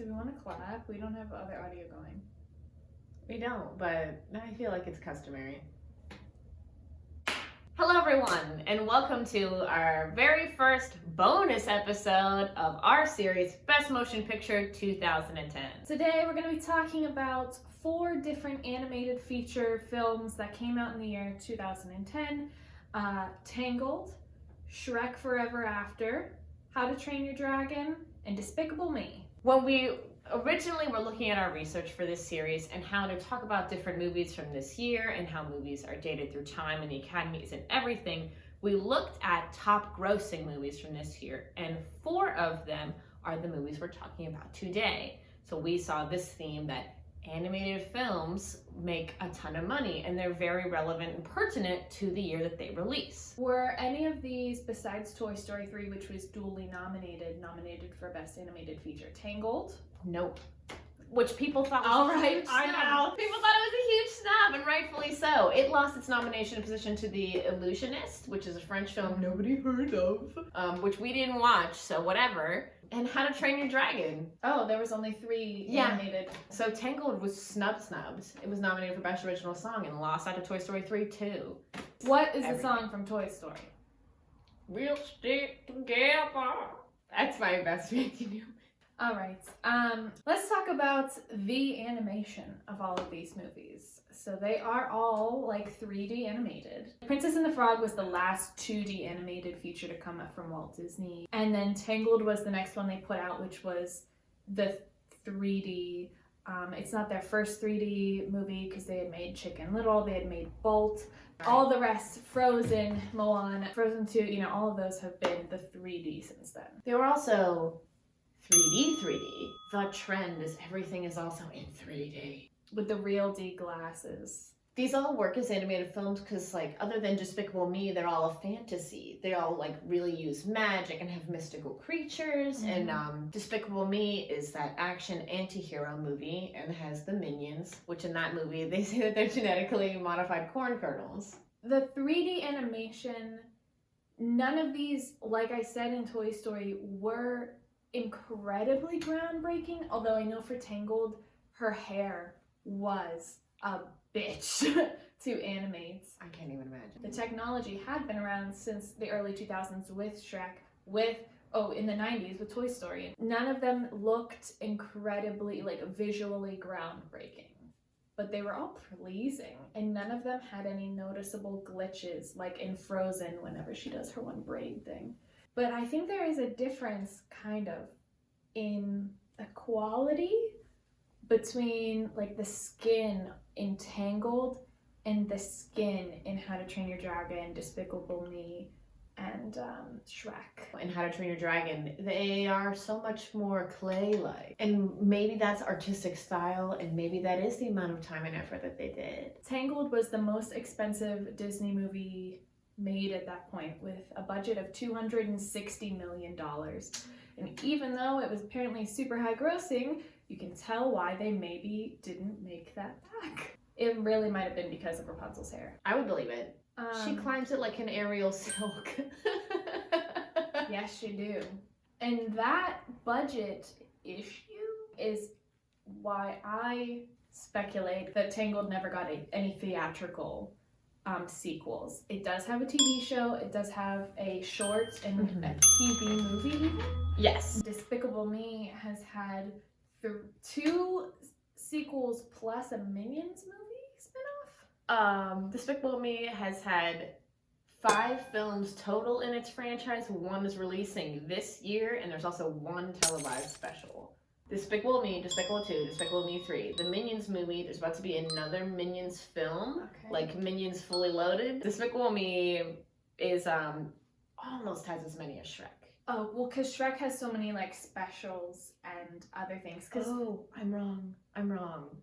Do we want to clap? We don't have other audio going. We don't, but I feel like it's customary. Hello everyone, and welcome to our very first bonus episode of our series, Best Motion Picture 2010. Today we're going to be talking about 4 different animated feature films that came out in the year 2010. Tangled, Shrek Forever After, How to Train Your Dragon, and Despicable Me. When we originally were looking at our research for this series and how to talk about different movies from this year and how movies are dated through time and the academies and everything, we looked at top grossing movies from this year, and 4 of them are the movies we're talking about today. So we saw this theme that animated films make a ton of money and they're very relevant and pertinent to the year that they release. Were any of these, besides Toy Story 3, which was duly nominated for Best Animated Feature? Tangled? Nope. Which people thought was All a right, huge I snub. know. People thought it was a huge snub, and rightfully so. It lost its nomination position to The Illusionist, which is a French film nobody heard of, which we didn't watch, so whatever. And How to Train Your Dragon. Oh, there was only 3 Yeah. animated. So Tangled was snubbed. It was nominated for Best Original Song and lost out to Toy Story 3 too. What is the song from Toy Story? We'll stick together. That's my best opinion. All right. Let's talk about the animation of all of these movies. So they are all like 3D animated. Princess and the Frog was the last 2D animated feature to come up from Walt Disney. And then Tangled was the next one they put out, which was the 3D. It's not their first 3D movie because they had made Chicken Little, they had made Bolt. All the rest, Frozen, Moana, Frozen 2, all of those have been the 3D since then. They were also 3D. The trend is everything is also in 3D. With the real D glasses. These all work as animated films because, other than Despicable Me, they're all a fantasy. They all, really use magic and have mystical creatures. Mm-hmm. And Despicable Me is that action anti-hero movie and has the Minions, which in that movie, they say that they're genetically modified corn kernels. The 3D animation, none of these, like I said in Toy Story, were incredibly groundbreaking. Although I know for Tangled, her hair was a bitch to animate. I can't even imagine. The technology had been around since the early 2000s with Shrek, in the 90s with Toy Story. None of them looked incredibly, visually groundbreaking. But they were all pleasing, and none of them had any noticeable glitches, like in Frozen whenever she does her one braid thing. But I think there is a difference, kind of, in the quality between the skin in Tangled and the skin in How to Train Your Dragon, Despicable Me, and Shrek. In How to Train Your Dragon, they are so much more clay-like. And maybe that's artistic style, and maybe that is the amount of time and effort that they did. Tangled was the most expensive Disney movie made at that point, with a budget of $260 million. And even though it was apparently super high grossing, you can tell why they maybe didn't make that back. It really might have been because of Rapunzel's hair. I would believe it. She climbs it like an aerial silk. Yes, you do. And that budget issue is why I speculate that Tangled never got any theatrical sequels. It does have a TV show, it does have a short and a TV movie even. Yes. Despicable Me has had 2 sequels plus a Minions movie spinoff. Despicable Me has had 5 films total in its franchise. 1 is releasing this year, and there's also 1 televised special. Despicable Me, Despicable 2, Despicable Me 3. The Minions movie, there's about to be another Minions film, like Minions Fully Loaded. Despicable Me is almost has as many as Shrek. Oh, well, because Shrek has so many specials and other things. Oh, I'm wrong.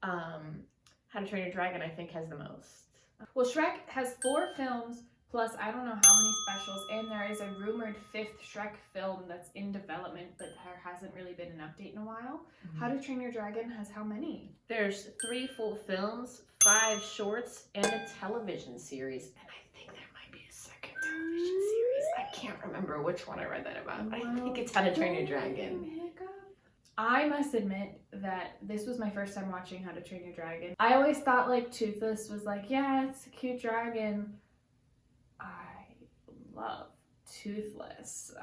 How to Train Your Dragon, I think, has the most. Well, Shrek has 4 films, plus I don't know how many specials, and there is a rumored 5th Shrek film that's in development, but there hasn't really been an update in a while. Mm-hmm. How to Train Your Dragon has how many? There's 3 full films, 5 shorts, and a television series. And I think there might be a second television series. I can't remember which one I read that about, but I think it's How to Train Your Dragon. I must admit that this was my first time watching How to Train Your Dragon. I always thought like Toothless was like, yeah, it's a cute dragon. I love Toothless.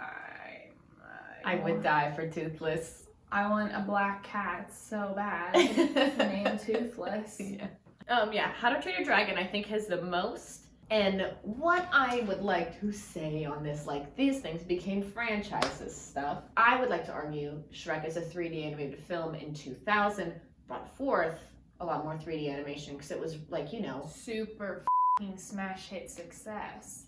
I would die for Toothless. I want a black cat so bad named Toothless. Yeah, How to Train Your Dragon I think has the most. And what I would like to say on this, like these things became franchises stuff. I would like to argue Shrek as a 3D animated film in 2000 brought forth a lot more 3D animation because it was like, you know, super f***ing smash hit success.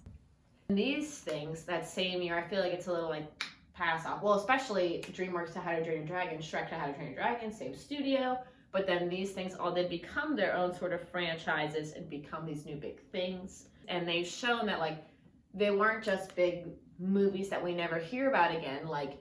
These things that same year, I feel like it's a little like pass off. Well, especially DreamWorks to How to Train Your Dragon, Shrek to How to Train Your Dragon, same studio. But then these things all did become their own sort of franchises and become these new big things. And they've shown that like they weren't just big movies that we never hear about again, like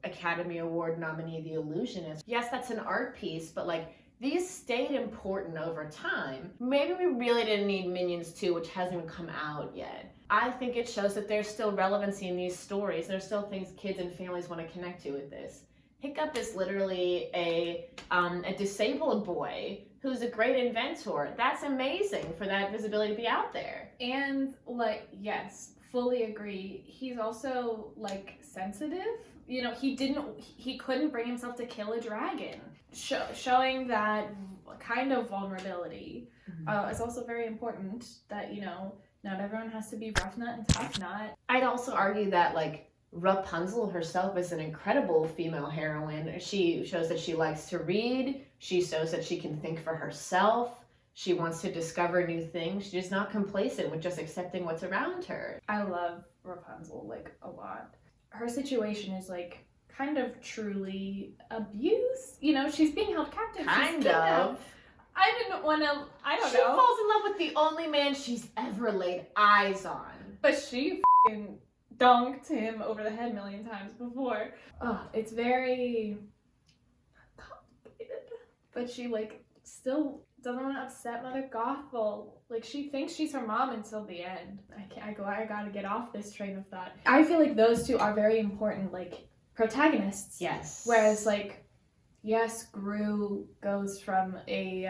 Academy Award nominee The Illusionist. Yes, that's an art piece, but like these stayed important over time. Maybe we really didn't need Minions 2, which hasn't even come out yet. I think it shows that there's still relevancy in these stories. There's still things kids and families want to connect to with this. Hiccup is literally a disabled boy who's a great inventor. That's amazing for that visibility to be out there. And like, yes, fully agree. He's also like sensitive. You know, he couldn't bring himself to kill a dragon. Showing that kind of vulnerability is also very important. That, you know, not everyone has to be rough nut and tough nut. I'd also argue that like Rapunzel herself is an incredible female heroine. She shows that she likes to read. She shows that she can think for herself. She wants to discover new things. She's not complacent with just accepting what's around her. I love Rapunzel like a lot. Her situation is like kind of truly abuse. You know, she's being held captive. Kind of. I didn't want to, I don't She know. falls in love with the only man she's ever laid eyes on. But she f***ing dunked him over the head a million times before. Oh, it's very complicated. But she like still doesn't want to upset Mother Gothel. Like she thinks she's her mom until the end. I gotta get off this train of thought. I feel like those two are very important, like protagonists. Yes. Whereas like, yes, Gru goes from a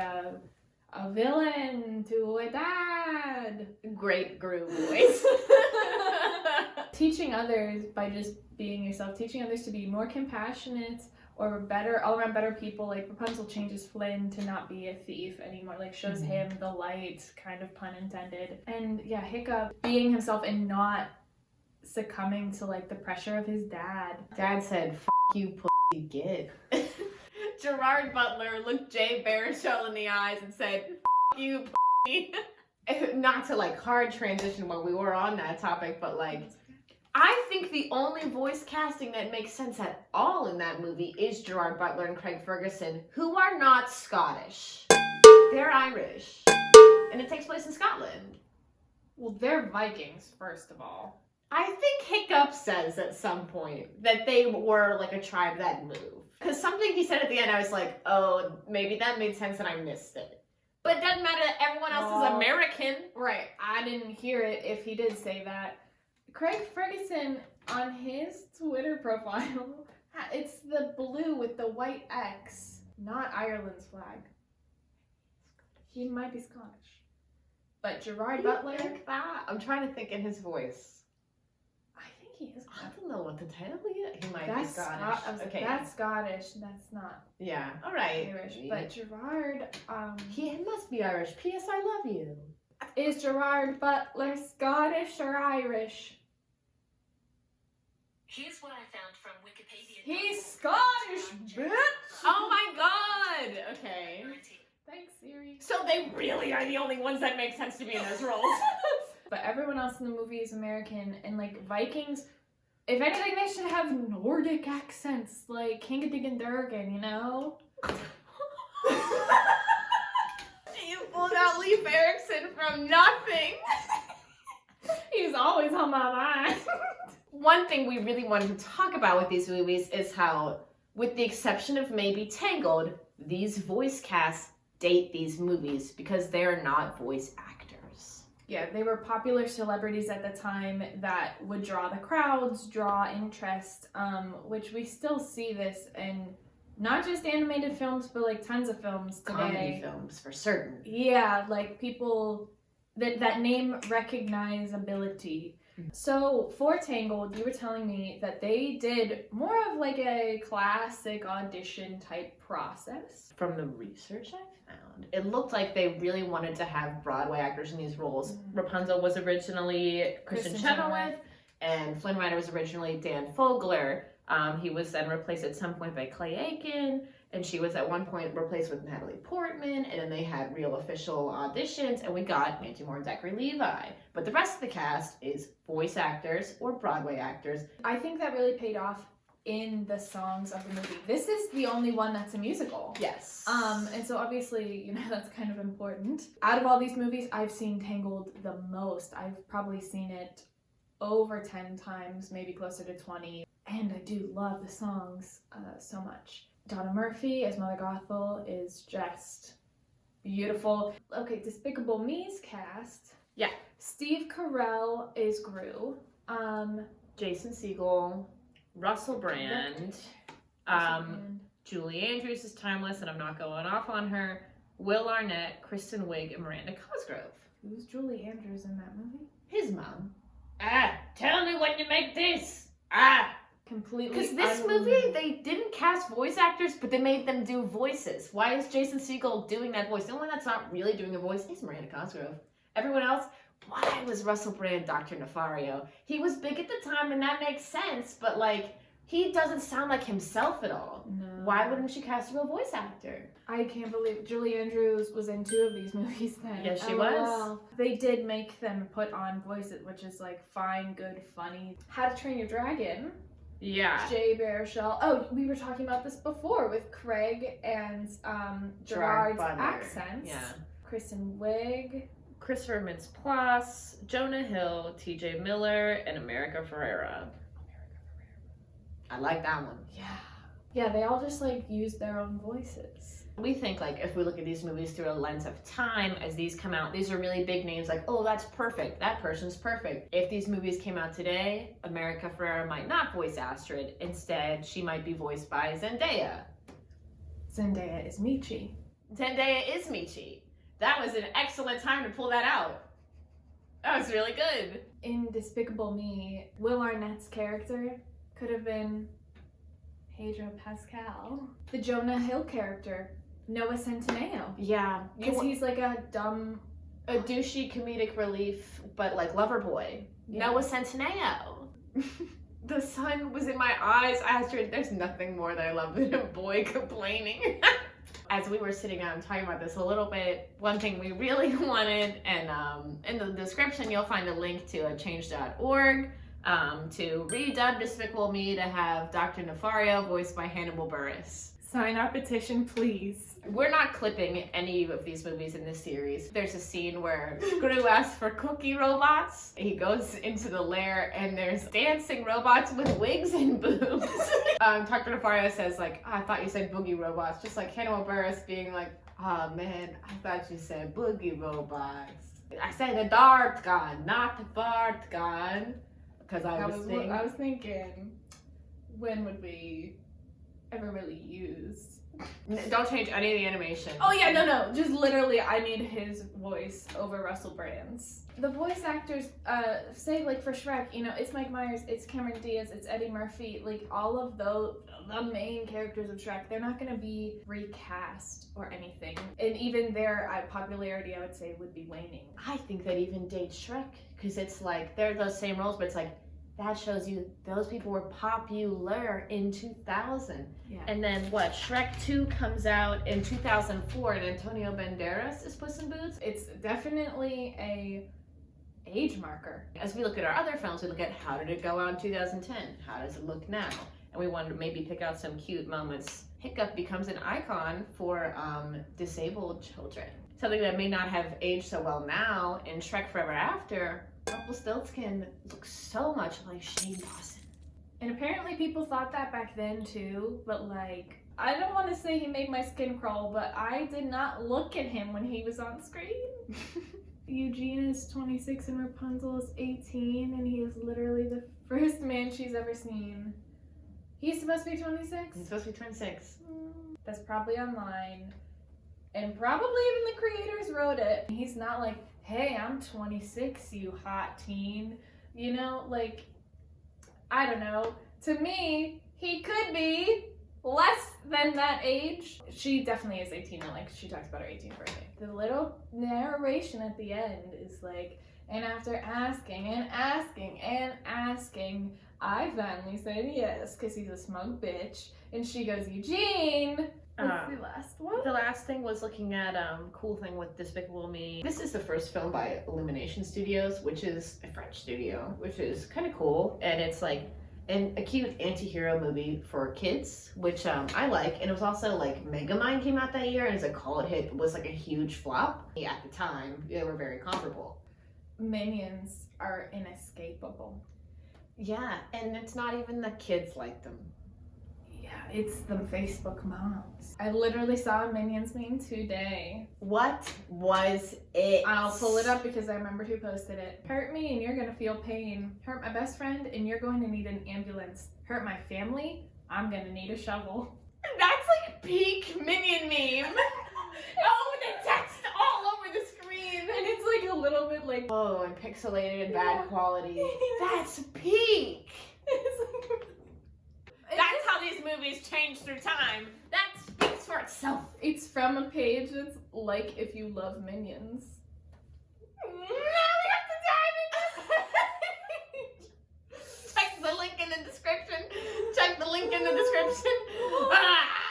villain to a dad. Great Gru voice. Teaching others by just being yourself, teaching others to be more compassionate or better, all around better people. Like Rapunzel changes Flynn to not be a thief anymore, like shows him the light, kind of pun intended. And yeah, Hiccup being himself and not succumbing to like the pressure of his dad. Dad said, "F you, pussy, get." Gerard Butler looked Jay Baruchel in the eyes and said, "F you, pussy." Not to like hard transition when we were on that topic, but like I think the only voice casting that makes sense at all in that movie is Gerard Butler and Craig Ferguson, who are not Scottish. They're Irish. And it takes place in Scotland. Well, they're Vikings, first of all. I think Hiccup says at some point that they were like a tribe that moved. Because something he said at the end, I was like, oh, maybe that made sense and I missed it. But it doesn't matter that everyone else is American. Right. I didn't hear it if he did say that. Craig Ferguson, on his Twitter profile, it's the blue with the white X, not Ireland's flag. He might be Scottish. But Gerard Butler... Think that? I'm trying to think in his voice. I think he is. I don't know what to tell you. He might be Scottish. Okay. That's Scottish. That's not yeah. All right. Irish. But Gerard... he must be Irish. P.S. I love you. Is Gerard Butler Scottish or Irish? Here's what I found from Wikipedia. He's Scottish, bitch! Oh my god! Okay. Thanks, Siri. So they really are the only ones that make sense to be in those roles. But everyone else in the movie is American, and like Vikings, if anything, they should have Nordic accents, like Kingadingadurgan, you know? You pulled out Leif Erikson from nothing. He's always on my mind. One thing we really wanted to talk about with these movies is how, with the exception of maybe Tangled, these voice casts date these movies because they're not voice actors. Yeah, they were popular celebrities at the time that would draw the crowds, draw interest, which we still see this in not just animated films, but like tons of films today. Comedy films for certain. Yeah, like people that name recognizability. So for Tangled, you were telling me that they did more of like a classic audition type process. From the research I found, it looked like they really wanted to have Broadway actors in these roles. Rapunzel was originally Kristen Chenoweth, and Flynn Rider was originally Dan Fogler. He was then replaced at some point by Clay Aiken, and she was at one point replaced with Natalie Portman, and then they had real official auditions, and we got Mandy Moore and Zachary Levi. But the rest of the cast is voice actors or Broadway actors. I think that really paid off in the songs of the movie. This is the only one that's a musical. Yes. And so obviously, you know, that's kind of important. Out of all these movies, I've seen Tangled the most. I've probably seen it over 10 times, maybe closer to 20. And I do love the songs so much. Donna Murphy as Mother Gothel is just beautiful. Okay, Despicable Me's cast. Yeah. Steve Carell is Gru. Jason Segel, Russell Brand, Julie Andrews is timeless, and I'm not going off on her. Will Arnett, Kristen Wiig, and Miranda Cosgrove. Who's Julie Andrews in that movie? His mom. Tell me when you make this. Completely. Because this movie, they didn't cast voice actors, but they made them do voices. Why is Jason Segel doing that voice? The only one that's not really doing a voice is Miranda Cosgrove. Everyone else, why was Russell Brand Dr. Nefario? He was big at the time, and that makes sense, but like, he doesn't sound like himself at all. No. Why wouldn't you cast him a voice actor? I can't believe Julie Andrews was in 2 of these movies then. Yes, she LOL. was. They did make them put on voices, which is like fine, good, funny. How to Train Your Dragon. Yeah. Jay Baruchel. Oh, we were talking about this before with Craig and Gerard's Butler. accents. Yeah. Kristen Wiig. Christopher Mintz-Plasse, Jonah Hill, T.J. Miller, and America Ferrera. I like that one. Yeah. Yeah, they all just like used their own voices. We think like if we look at these movies through a lens of time, as these come out, these are really big names like, oh, that's perfect. That person's perfect. If these movies came out today, America Ferrera might not voice Astrid. Instead, she might be voiced by Zendaya. Zendaya is Michi. Zendaya is Michi. That was an excellent time to pull that out. That was really good. In Despicable Me, Will Arnett's character could have been Pedro Pascal. The Jonah Hill character, Noah Centineo. Yeah. Because he's like a dumb... A douchey comedic relief, but like lover boy. Yeah. Noah Centineo. The sun was in my eyes. Astrid, there's nothing more that I love than a boy complaining. As we were sitting down talking about this a little bit, one thing we really wanted, and in the description you'll find a link to a change.org to redub Despicable Me to have Dr. Nefario voiced by Hannibal Buress. Sign our petition, please. We're not clipping any of these movies in this series. There's a scene where Gru asks for cookie robots. He goes into the lair and there's dancing robots with wigs and boobs. Dr. Nefario says like, oh, I thought you said boogie robots. Just like Hannibal Buress being like, oh man, I thought you said boogie robots. I said the dart gun, not the fart gun. Because I was thinking, when would we ever really use... Don't change any of the animation. Oh yeah, no. Just literally, I need his voice over Russell Brand's. The voice actors, say like for Shrek, you know, it's Mike Myers, it's Cameron Diaz, it's Eddie Murphy, like all of the main characters of Shrek, they're not gonna be recast or anything. And even their popularity, I would say, would be waning. I think that even dates Shrek, because it's like, they're those same roles, but it's like, that shows you those people were popular in 2000. Yeah. And then what? Shrek 2 comes out in 2004 and Antonio Banderas is Puss in Boots. It's definitely a age marker. As we look at our other films, we look at how did it go out in 2010? How does it look now? And we wanted to maybe pick out some cute moments. Hiccup becomes an icon for disabled children. Something that may not have aged so well now in Shrek Forever After, Rumpelstiltskin looks so much like Shane Dawson. And apparently people thought that back then too, but like, I don't want to say he made my skin crawl, but I did not look at him when he was on screen. Eugene is 26 and Rapunzel is 18, and he is literally the first man she's ever seen. He's supposed to be 26? He's supposed to be 26. That's probably online. And probably even the creators wrote it. He's not like, hey, I'm 26, you hot teen. You know, like, I don't know. To me, he could be less than that age. She definitely is 18, and like she talks about her 18th birthday. The little narration at the end is like, and after asking and asking and asking, I finally said yes, because he's a smug bitch. And she goes, Eugene! What's the last one? The last thing was looking at cool thing with Despicable Me. This is the first film by Illumination Studios, which is a French studio, which is kind of cool. And it's like a cute anti-hero movie for kids, which I like. And it was also like Megamind came out that year, and it's a cult hit. It was like a huge flop. At the time, they were very comparable. Minions are inescapable. Yeah, and it's not even the kids like them. Yeah, it's the Facebook moms. I literally saw a Minions meme today. What was it? I'll pull it up because I remembered who posted it. Hurt me and you're gonna feel pain. Hurt my best friend and you're going to need an ambulance. Hurt my family, I'm gonna need a shovel. That's like peak Minion meme. Oh, the text all over the screen. And it's like a little bit like, oh, and pixelated and bad Yeah. quality. That's peak. it's like, That's how these movies change through time. That speaks for itself. it's from a page that's like if you love Minions. Now we have to dive into Check the link in the description. Check the link in the description. Ah!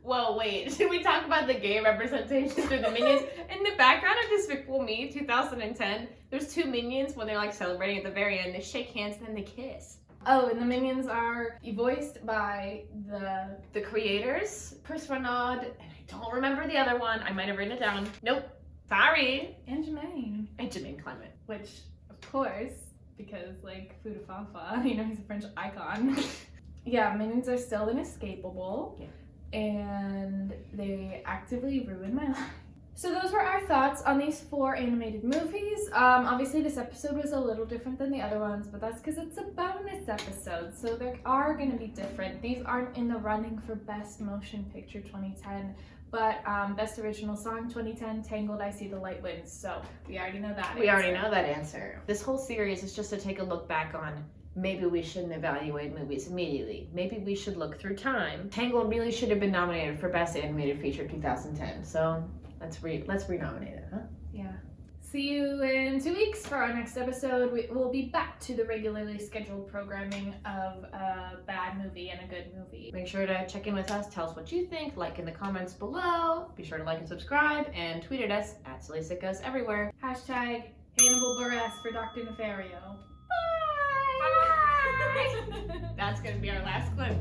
Well, wait. Should we talk about the gay representation through the Minions? In the background of Despicable Me 2010, there's two Minions when they're like celebrating at the very end. They shake hands and then they kiss. Oh, and the Minions are voiced by The creators, Chris Renaud, and I don't remember the other one. I might have written it down. Nope. Sorry. and Jermaine. And Jermaine Clement. Which, of course, because like Fuda Fafa, you know, he's a French icon. Yeah, Minions are still inescapable. Yeah. And they actively ruin my life. So those were our thoughts on these 4 animated movies. Obviously this episode was a little different than the other ones, but that's because it's a bonus episode, so they are going to be different. These aren't in the running for Best Motion Picture 2010, but Best Original Song 2010, Tangled, I See the Light Wins. So we already know that We already answer. know that answer. This whole series is just to take a look back on maybe we shouldn't evaluate movies immediately. Maybe we should look through time. Tangled really should have been nominated for Best Animated Feature 2010. So let's renominate it, huh? Yeah. See you in 2 weeks for our next episode. We'll be back to the regularly scheduled programming of a bad movie and a good movie. Make sure to check in with us. Tell us what you think. Like in the comments below. Be sure to like and subscribe and tweet at us at Silly Sickos everywhere. Hashtag Hannibal Buress for Dr. Nefario. Bye! That's gonna be our last clip.